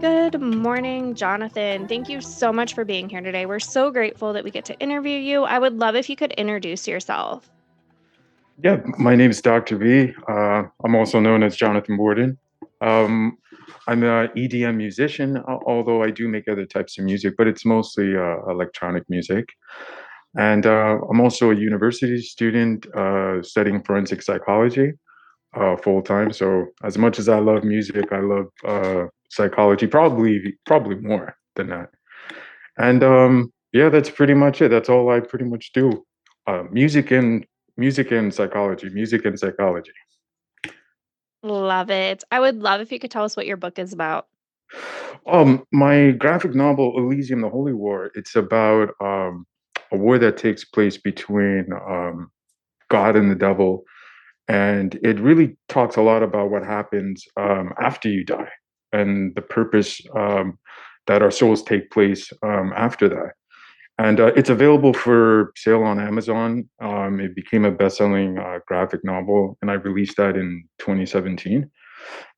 Good morning, Jonathan. Thank you so much for being here today. We're so grateful that we get to interview you. I would love if you could introduce yourself. Yeah, my name is Dr. V. I'm also known as Jonathan Borden. Um, I'm an EDM musician, although I do make other types of music, but it's mostly electronic music. And I'm also a university student studying forensic psychology full time. So as much as I love music, I love psychology, probably more than that. And yeah, that's pretty much it. That's all I pretty much do. Music and psychology, music and psychology. Love it. I would love if you could tell us what your book is about. My graphic novel Elysium: The Holy War. It's about a war that takes place between God and the devil, and it really talks a lot about what happens after you die and the purpose that our souls take place after that. And it's available for sale on Amazon. It became a best-selling graphic novel, and I released that in 2017.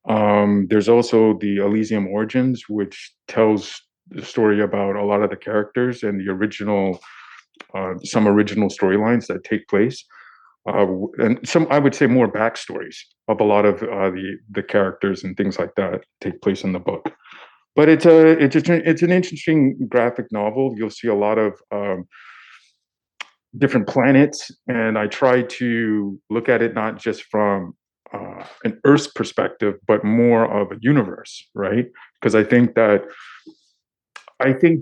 There's also the Elysium Origins, which tells the story about a lot of the characters and the original, some original storylines that take place, and some I would say more backstories of a lot of the characters and things like that take place in the book. But it's an interesting graphic novel. You'll see a lot of different planets, and I try to look at it not just from an Earth perspective, but more of a universe, right? Because I think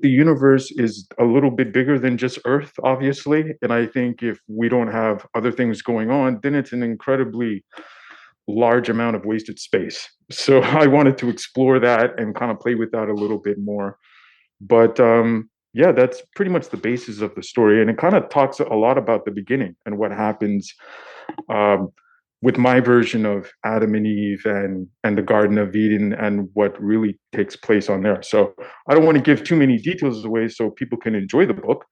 the universe is a little bit bigger than just Earth, obviously. And I think if we don't have other things going on, then it's an incredibly large amount of wasted space. So I wanted to explore that and kind of play with that a little bit more. But yeah, that's pretty much the basis of the story. And it kind of talks a lot about the beginning and what happens um, with my version of Adam and Eve and the Garden of Eden and what really takes place on there. So I don't want to give too many details away so people can enjoy the book.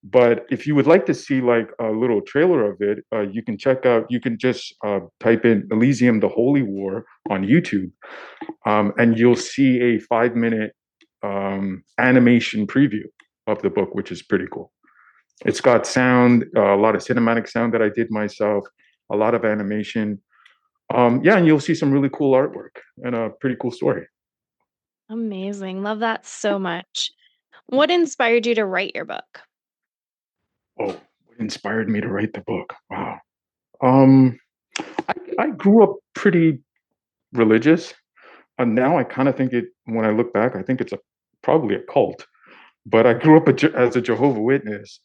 But if you would like to see like a little trailer of it, you can check out. You can just type in Elysium: The Holy War on YouTube, and you'll see a 5 minute animation preview of the book, which is pretty cool. It's got sound, a lot of cinematic sound that I did myself, a lot of animation. Yeah, and you'll see some really cool artwork and a pretty cool story. Amazing. Love that so much. What inspired you to write your book? Oh, what inspired me to write the book? Wow. Um, I grew up pretty religious, and now I kind of think it. When I look back, I think it's a probably a cult. But I grew up as a Jehovah Witness,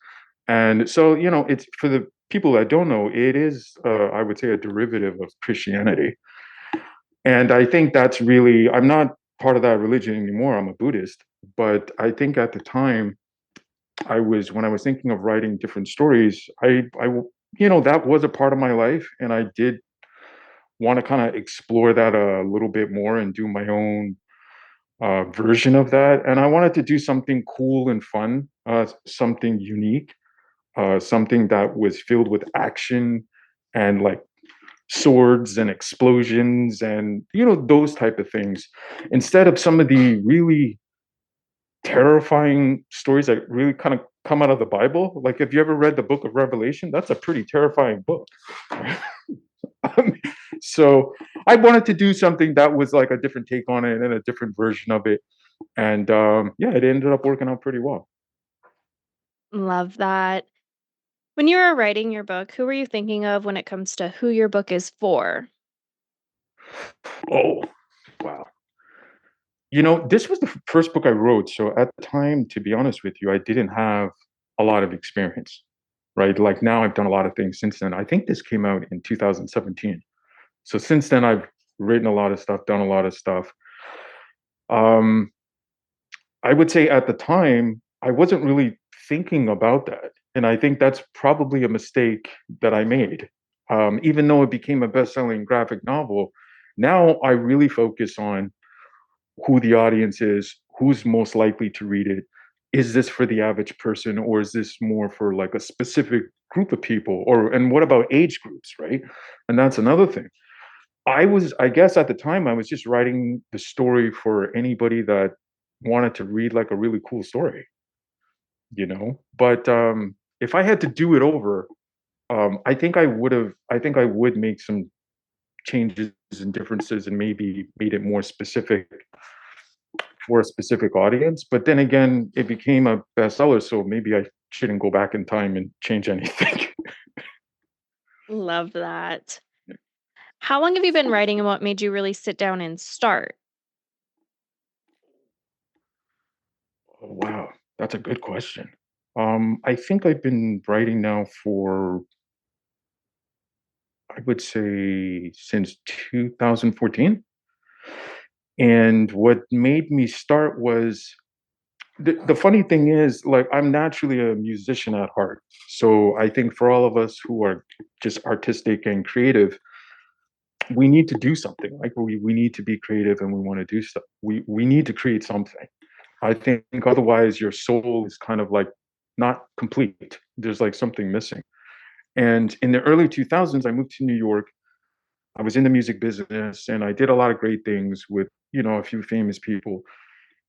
and so it's for the people that don't know, it is I would say a derivative of Christianity. And I think that's really, I'm not part of that religion anymore. I'm a Buddhist. But I think at the time, when I was thinking of writing different stories, that was a part of my life. And I did want to kind of explore that a little bit more and do my own version of that. And I wanted to do something cool and fun, something unique, something that was filled with action and like swords and explosions and those type of things instead of some of the really terrifying stories that really kind of come out of the Bible. Like, if you ever read the book of Revelation, that's a pretty terrifying book. Um, so I wanted to do something that was like a different take on it and a different version of it, and yeah, it ended up working out pretty well. Love that. When you were writing your book, who were you thinking of when it comes to who your book is for? Oh, wow. This was the first book I wrote. So at the time, to be honest with you, I didn't have a lot of experience, right? Like, now I've done a lot of things since then. I think this came out in 2017. So since then, I've written a lot of stuff, done a lot of stuff. Um, I would say at the time, I wasn't really thinking about that. And I think that's probably a mistake that I made. Even though it became a best selling graphic novel, now I really focus on who the audience is, who's most likely to read it. Is this for the average person, or is this more for like a specific group of people? And what about age groups, right? And that's another thing. I guess at the time, I was just writing the story for anybody that wanted to read, like, a really cool story, you know? But, if I had to do it over, I think I would make some changes and differences and maybe made it more specific for a specific audience, but then again, it became a bestseller, so maybe I shouldn't go back in time and change anything. Love that. How long have you been writing and what made you really sit down and start? Oh, wow, that's a good question. I think I've been writing now for, I would say, since 2014. And what made me start was the funny thing is, like, I'm naturally a musician at heart. So I think for all of us who are just artistic and creative, we need to do something. Like we need to be creative and we want to do stuff. We need to create something. I think otherwise your soul is kind of like not complete. There's like something missing. And in the early 2000s, I moved to New York. I was in the music business and I did a lot of great things with, a few famous people.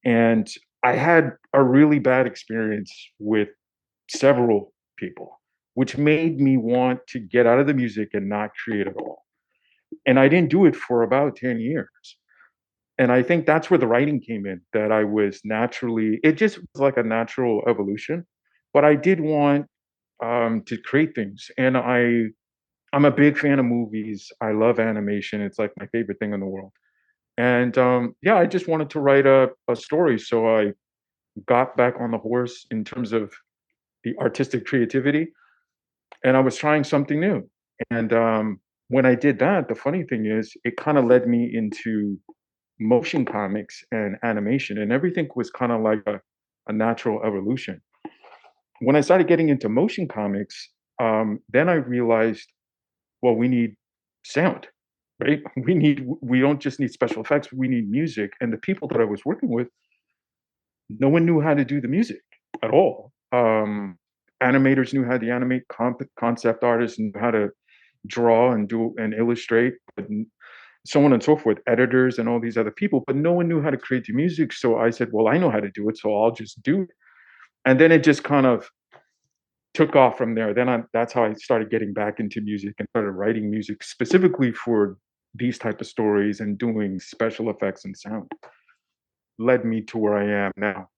And I had a really bad experience with several people, which made me want to get out of the music and not create at all. And I didn't do it for about 10 years. And I think that's where the writing came in, that I was naturally, it just was like a natural evolution. But I did want to create things. And I'm a big fan of movies. I love animation. It's like my favorite thing in the world. And yeah, I just wanted to write a story. So I got back on the horse in terms of the artistic creativity. And I was trying something new. And when I did that, the funny thing is, it kind of led me into motion comics and animation, and everything was kind of like a natural evolution. When I started getting into motion comics, then I realized, well, we need sound, right? We don't just need special effects, we need music. And the people that I was working with, no one knew how to do the music at all. Animators knew how to animate, concept artists knew how to draw and do and illustrate, but so on and so forth, editors and all these other people, but no one knew how to create the music. So I said, well, I know how to do it, so I'll just do it. And then it just kind of took off from there. That's how I started getting back into music and started writing music specifically for these type of stories and doing special effects and sound. Led me to where I am now.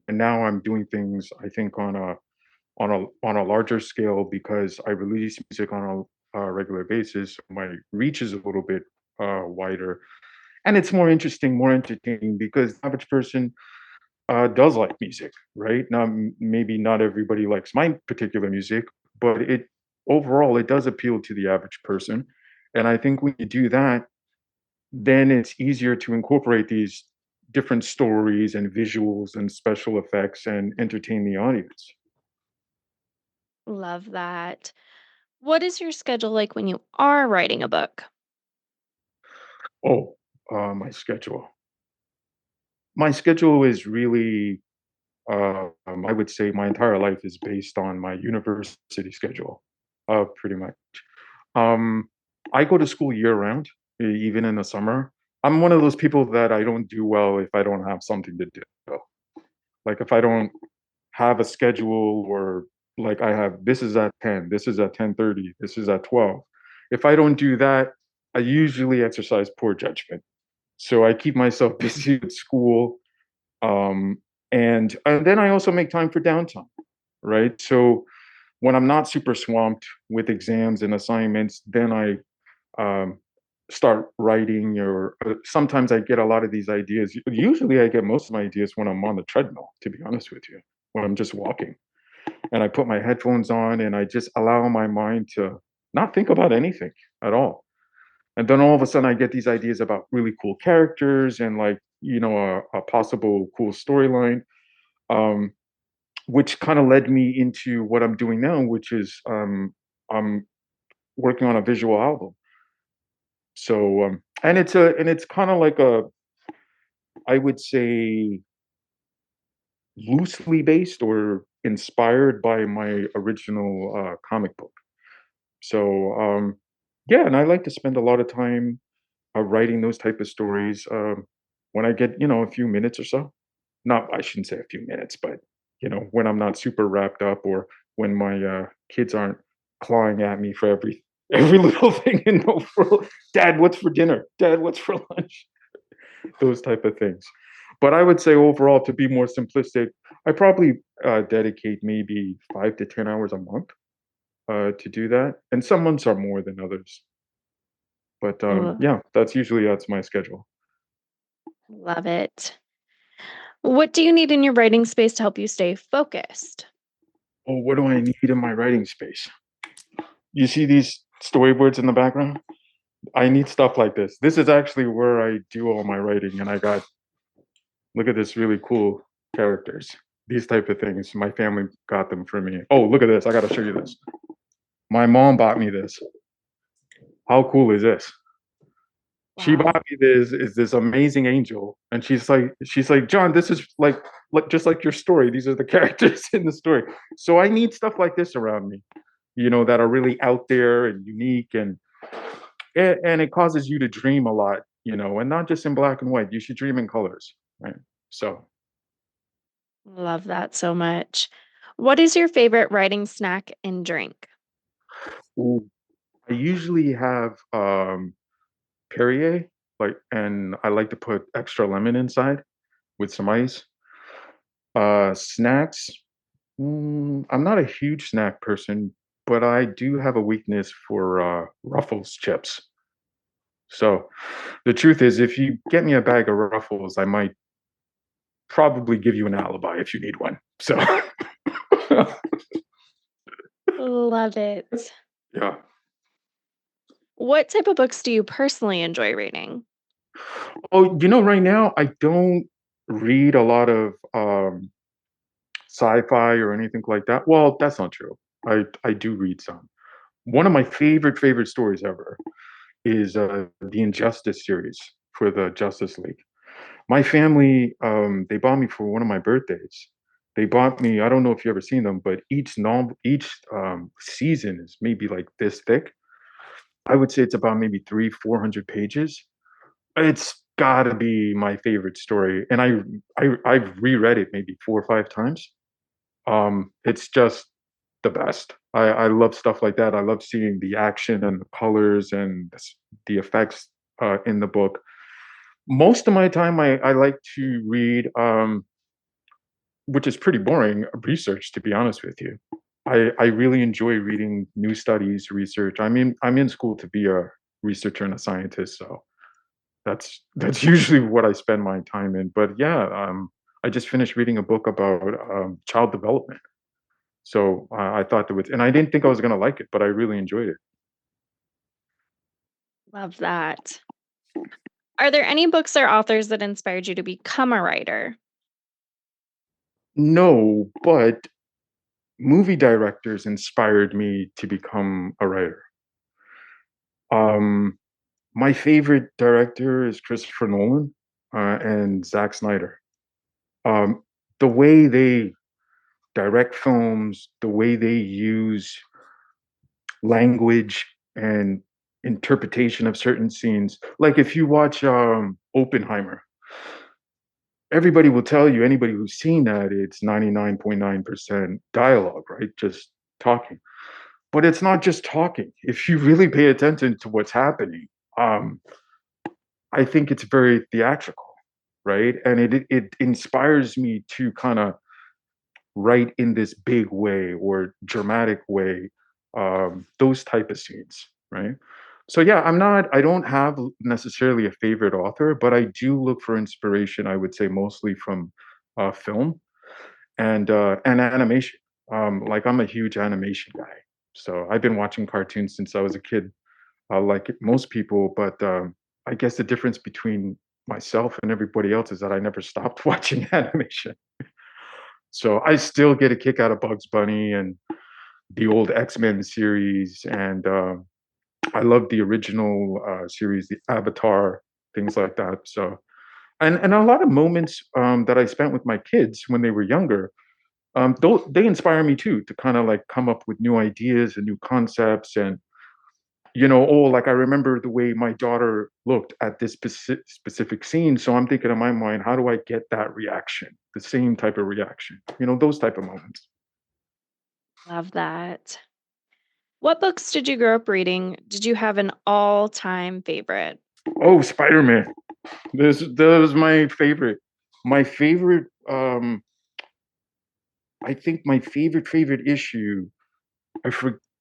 And now I'm doing things I think on a larger scale because I release music on a regular basis. My reach is a little bit wider, and it's more interesting, more entertaining because the average person does like music, right? Now, maybe not everybody likes my particular music, but it overall it does appeal to the average person, and I think when you do that, then it's easier to incorporate these different stories and visuals and special effects and entertain the audience. Love that. What is your schedule like when you are writing a book? Oh, my schedule. My schedule is really, I would say my entire life is based on my university schedule, pretty much. Um, I go to school year round, even in the summer. I'm one of those people that I don't do well if I don't have something to do. Like if I don't have a schedule or like I have this is at 10, this is at 10:30, this is at 12. If I don't do that, I usually exercise poor judgment. So I keep myself busy with school. Um, and then I also make time for downtime, right? So when I'm not super swamped with exams and assignments, then I um, start writing, or sometimes I get a lot of these ideas. Usually, I get most of my ideas when I'm on the treadmill, to be honest with you, when I'm just walking. And I put my headphones on and I just allow my mind to not think about anything at all. And then all of a sudden, I get these ideas about really cool characters and like, a possible cool storyline. Um, which kind of led me into what I'm doing now, which is I'm working on a visual album. So and it's kind of like a, I would say, loosely based or inspired by my original comic book. So yeah, and I like to spend a lot of time. writing those type of stories when I get, a few minutes or so. Not, I shouldn't say a few minutes, but when I'm not super wrapped up, or when my kids aren't clawing at me for every little thing in the world. Dad, what's for dinner? Dad, what's for lunch? Those type of things. But I would say overall, to be more simplistic, I probably dedicate maybe 5 to 10 hours a month to do that, and some months are more than others. But Ooh, yeah, that's my schedule. love it. What do you need in your writing space to help you stay focused? Oh, what do I need in my writing space? You see these storyboards in the background? I need stuff like this. This is actually where I do all my writing, and I got look at this really cool characters. These type of things. My family got them for me. Oh, look at this. I got to show you this. My mom bought me this. How cool is this? She Wow. bought me this is this amazing angel, and she's like, John, this is like just like your story. These are the characters in the story. So I need stuff like this around me, that are really out there and unique, and it causes you to dream a lot, and not just in black and white. You should dream in colors, right? So, Love that so much. What is your favorite writing snack and drink? ooh, I usually have Perrier, and I like to put extra lemon inside with some ice. Snacks. I'm not a huge snack person, but I do have a weakness for Ruffles chips. So the truth is, if you get me a bag of Ruffles, I might probably give you an alibi if you need one. So Love it. yeah. What type of books do you personally enjoy reading? Oh, right now I don't read a lot of sci-fi or anything like that. Well, that's not true. I do read some. One of my favorite stories ever is the Injustice series for the Justice League. My family, they bought me for one of my birthdays. They bought me. I don't know if you ever seen them, but each season is maybe like this thick. I would say it's about maybe 300-400 pages. It's gotta be my favorite story, and I've reread it maybe 4 or 5 times. It's just the best. I love stuff like that. I love seeing the action and the colors and the effects in the book. Most of my time, I like to read, which is pretty boring, research, to be honest with you. I really enjoy reading new studies, research. I'm in school to be a researcher and a scientist, so that's usually what I spend my time in. But yeah, I just finished reading a book about child development. So I thought that and I didn't think I was gonna like it, but I really enjoyed it. Love that. Are there any books or authors that inspired you to become a writer? No, but movie directors inspired me to become a writer. Um, my favorite director is Christopher Nolan and Zack Snyder. Um, the way they direct films, the way they use language and interpretation of certain scenes. Like if you watch Oppenheimer, everybody will tell you, anybody who's seen that, it's 99.9% dialogue, right? Just talking. But it's not just talking. If you really pay attention to what's happening, um, I think it's very theatrical, right? And it inspires me to kind of write in this big way or dramatic way, those type of scenes, right? So yeah, I don't have necessarily a favorite author, but I do look for inspiration. I would say mostly from film and animation. Like I'm a huge animation guy, so I've been watching cartoons since I was a kid, like most people. But I guess the difference between myself and everybody else is that I never stopped watching animation. So I still get a kick out of Bugs Bunny and the old X-Men series, and I love the original series, the Avatar, things like that. So, and a lot of moments that I spent with my kids when they were younger, they inspire me too to kind of like come up with new ideas and new concepts, and oh, like I remember the way my daughter looked at this specific scene. So I'm thinking in my mind, how do I get that reaction? The same type of reaction, those type of moments. Love that. What books did you grow up reading? Did you have an all-time favorite? Oh, Spider-Man. That was my favorite. My favorite, I think my favorite issue, I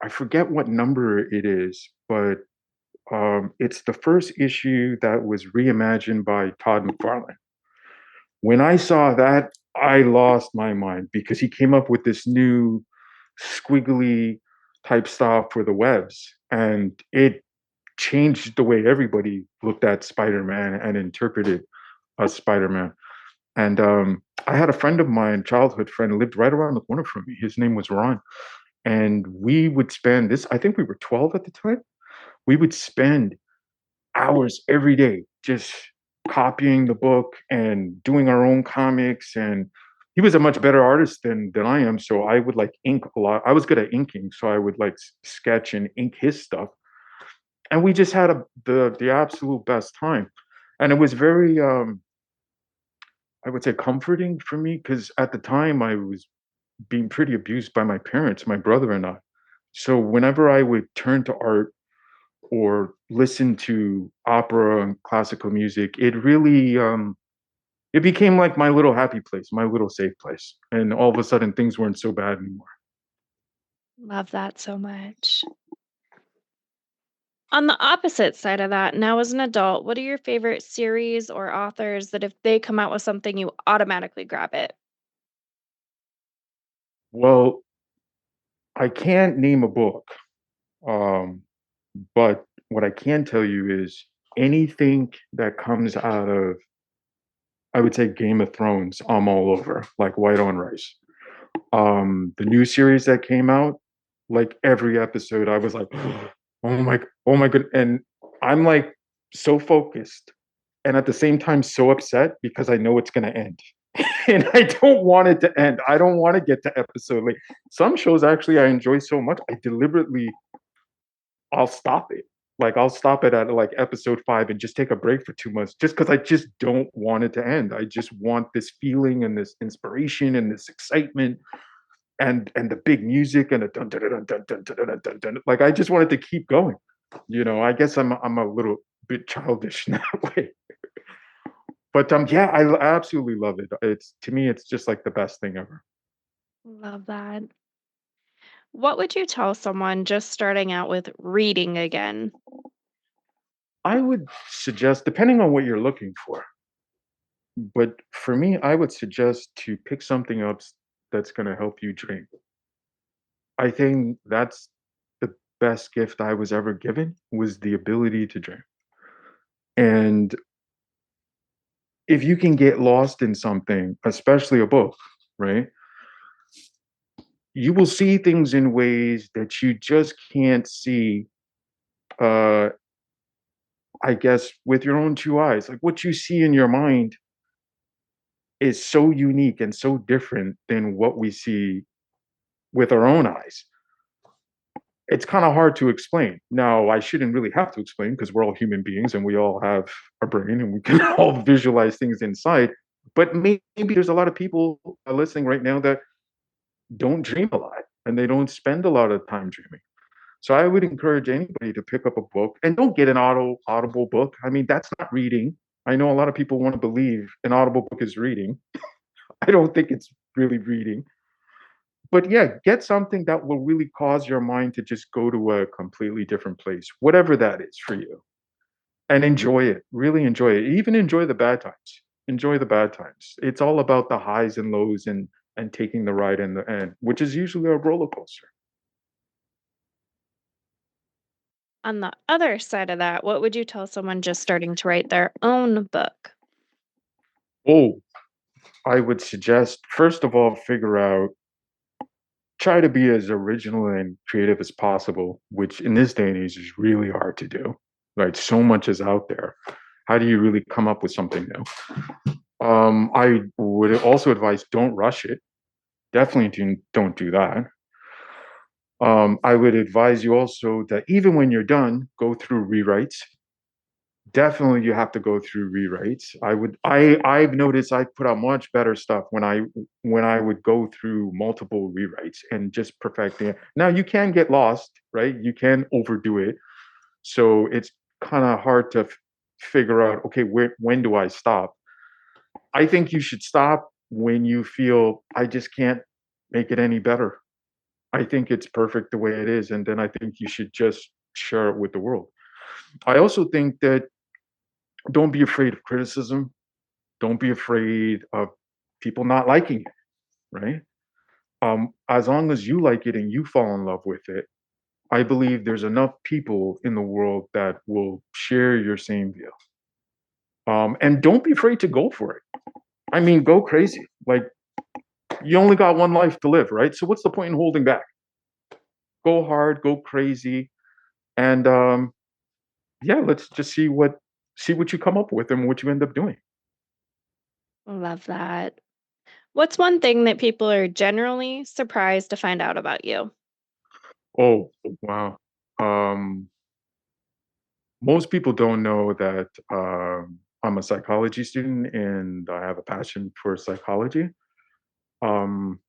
forget what number it is, but it's the first issue that was reimagined by Todd McFarlane. When I saw that, I lost my mind because he came up with this new squiggly type style for the webs, and it changed the way everybody looked at Spider-Man and interpreted Spider-Man. And I had a friend of mine, childhood friend, lived right around the corner from me. His name was Ron. And we would spend this, I think we were 12 at the time. We would spend hours every day just copying the book and doing our own comics. And he was a much better artist than I am. So I would like ink a lot. I was good at inking. So I would like sketch and ink his stuff. And we just had the absolute best time. And it was very, I would say, comforting for me because at the time I was being pretty abused by my parents, my brother and I. So whenever I would turn to art or listen to opera and classical music, it really it became like my little happy place, my little safe place. And all of a sudden things weren't so bad anymore. Love that so much. On the opposite side of that, now as an adult, what are your favorite series or authors that if they come out with something, you automatically grab it? Well, I can't name a book, um, but what I can tell you is anything that comes out of, I would say, Game of Thrones, I'm all over, like white on rice. The new series that came out, like every episode, I was like, oh my good, and I'm like so focused, and at the same time so upset because I know it's gonna end, and I don't want it to end. I don't want to get to episode like some shows actually I enjoy so much. I deliberately I'll stop it. Like I'll stop it at like episode 5 and just take a break for 2 months just because I just don't want it to end. I just want this feeling and this inspiration and this excitement and the big music and the dun dun dun dun dun dun dun dun dun. Like I just wanted to keep going. I guess I'm a little bit childish in that way. But yeah, I absolutely love it. It's to me, it's just like the best thing ever. Love that. What would you tell someone just starting out with reading again? I would suggest, depending on what you're looking for, but for me, I would suggest to pick something up that's going to help you dream. I think that's the best gift I was ever given was the ability to dream. And if you can get lost in something, especially a book, right? You will see things in ways that you just can't see, uh, I guess, with your own two eyes. Like what you see in your mind is so unique and so different than what we see with our own eyes. It's kind of hard to explain. Now, I shouldn't really have to explain because we're all human beings and we all have a brain and we can all visualize things inside. But maybe there's a lot of people listening right now that don't dream a lot and they don't spend a lot of time dreaming. So I would encourage anybody to pick up a book and don't get an audible book. I mean, that's not reading. I know a lot of people want to believe an audible book is reading. I don't think it's really reading. But yeah, get something that will really cause your mind to just go to a completely different place, whatever that is for you, and enjoy it. Really enjoy it. Even enjoy the bad times. Enjoy the bad times. It's all about the highs and lows and taking the ride in the end, which is usually a roller coaster. On the other side of that, what would you tell someone just starting to write their own book? Oh, I would suggest first of all, figure out try to be as original and creative as possible, which in this day and age is really hard to do. Right? So much is out there. How do you really come up with something new? I would also advise don't rush it. Definitely don't do that. I would advise you also that even when you're done, go through rewrites. Definitely, you have to go through rewrites. I've noticed I put out much better stuff when I would go through multiple rewrites and just perfect it. Now you can get lost, right? You can overdo it. So it's kind of hard to figure out, okay, when do I stop? I think you should stop when you feel I just can't make it any better. I think it's perfect the way it is. And then I think you should just share it with the world. I also think that don't be afraid of criticism. Don't be afraid of people not liking it, right? As long as you like it and you fall in love with it, I believe there's enough people in the world that will share your same view. And don't be afraid to go for it. I mean, go crazy. Like, you only got one life to live, right? So what's the point in holding back? Go hard, go crazy, and yeah, let's just see what you come up with and what you end up doing. Love that. What's one thing that people are generally surprised to find out about you? Oh, wow. Um, Most people don't know that I'm a psychology student and I have a passion for psychology. Um,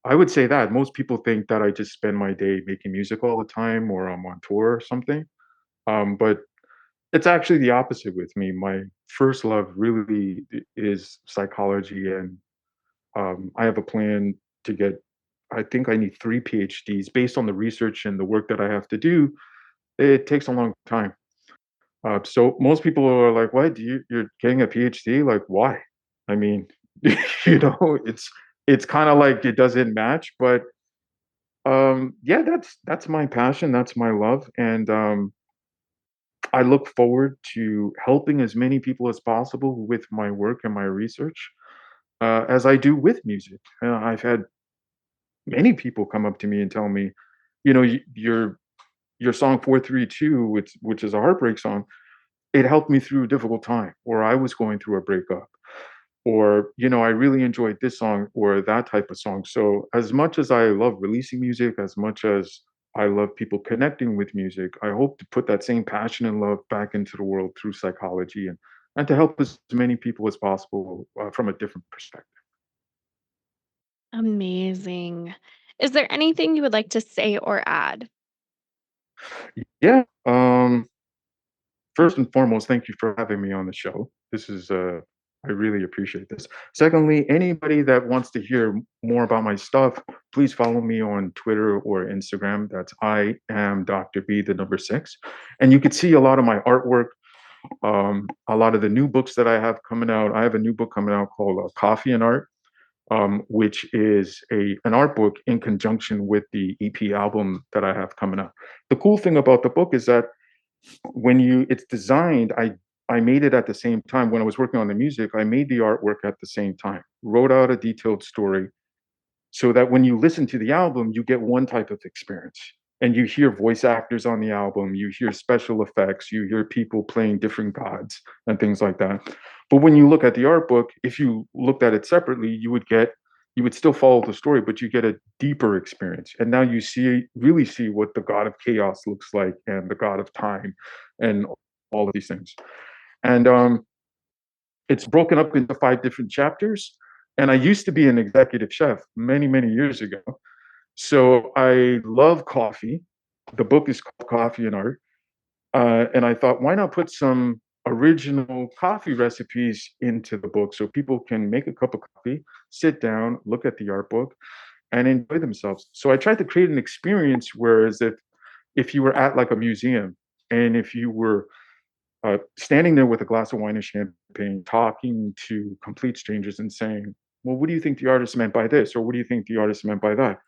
I would say that most people think that I just spend my day making music all the time or I'm on tour or something. But it's actually the opposite with me. My first love really is psychology, and I have a plan to get. I think I need 3 PhDs based on the research and the work that I have to do. It takes a long time. So most people are like, "What? You're getting a PhD? Like, why?" I mean, it's kind of like it doesn't match, but yeah, that's my passion, that's my love, and I look forward to helping as many people as possible with my work and my research, as I do with music. I've had many people come up to me and tell me, your song 432, which is a heartbreak song, it helped me through a difficult time, or I was going through a breakup, or I really enjoyed this song or that type of song. So as much as I love releasing music, as much as I love people connecting with music, I hope to put that same passion and love back into the world through psychology, and to help as many people as possible from a different perspective. Amazing. Is there anything you would like to say or add? Yeah. First and foremost, thank you for having me on the show. This is I really appreciate this. Secondly, anybody that wants to hear more about my stuff, please follow me on Twitter or Instagram. That's I am Dr. B, the number 6. And you could see a lot of my artwork, a lot of the new books that I have coming out. I have a new book coming out called Coffee and Art, which is an art book in conjunction with the EP album that I have coming out. The cool thing about the book is that when you it's designed, I made it at the same time. When I was working on the music, I made the artwork at the same time, wrote out a detailed story, so that when you listen to the album, you get one type of experience, and you hear voice actors on the album, you hear special effects, you hear people playing different gods and things like that. But when you look at the art book, if you looked at it separately, you would still follow the story, but you get a deeper experience. And now you really see what the god of chaos looks like, and the god of time, and all of these things. And it's broken up into 5 different chapters. And I used to be an executive chef many, many years ago. So I love coffee. The book is called Coffee and Art. And I thought, why not put some original coffee recipes into the book so people can make a cup of coffee, sit down, look at the art book, and enjoy themselves. So I tried to create an experience whereas if you were at like a museum, and if you were standing there with a glass of wine and champagne, talking to complete strangers and saying, "Well, what do you think the artist meant by this?" Or "What do you think the artist meant by that?"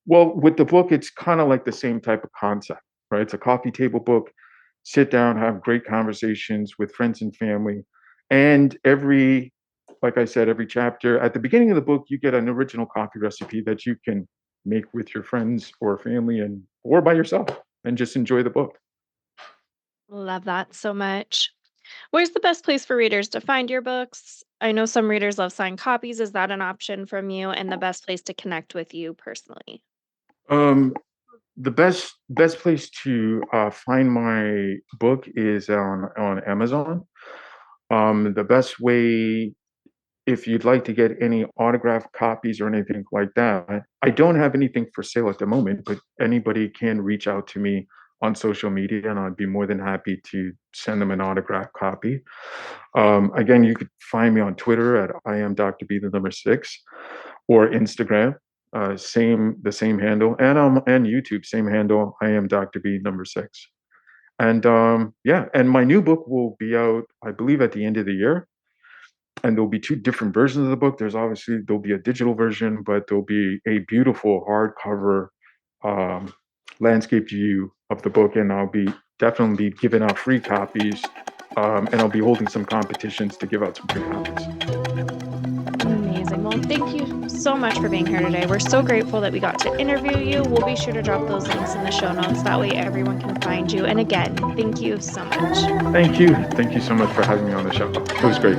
Well, with the book, it's kind of like the same type of concept, right? It's a coffee table book. Sit down, have great conversations with friends and family. And like I said, every chapter, at the beginning of the book, you get an original coffee recipe that you can make with your friends or family, and or by yourself, and just enjoy the book. Love that so much. Where's the best place for readers to find your books? I know some readers love signed copies. Is that an option from you and the best place to connect with you personally? The best place to find my book is on Amazon. The best way, if you'd like to get any autographed copies or anything like that, I don't have anything for sale at the moment, but anybody can reach out to me on social media, and I'd be more than happy to send them an autographed copy. Again, you could find me on Twitter at I am Dr. B the number six, or Instagram, the same handle, and YouTube, same handle. I am Dr. B number six. And yeah, and my new book will be out, I believe, at the end of the year. And there'll be two different versions of the book. There'll be a digital version, but there'll be a beautiful hardcover um, landscape view of the book, and I'll be definitely be giving out free copies, and I'll be holding some competitions to give out some free copies. Amazing. Well, thank you so much for being here today. We're so grateful that we got to interview you. We'll be sure to drop those links in the show notes. That way everyone can find you. And again, thank you so much. Thank you. Thank you so much for having me on the show. It was great.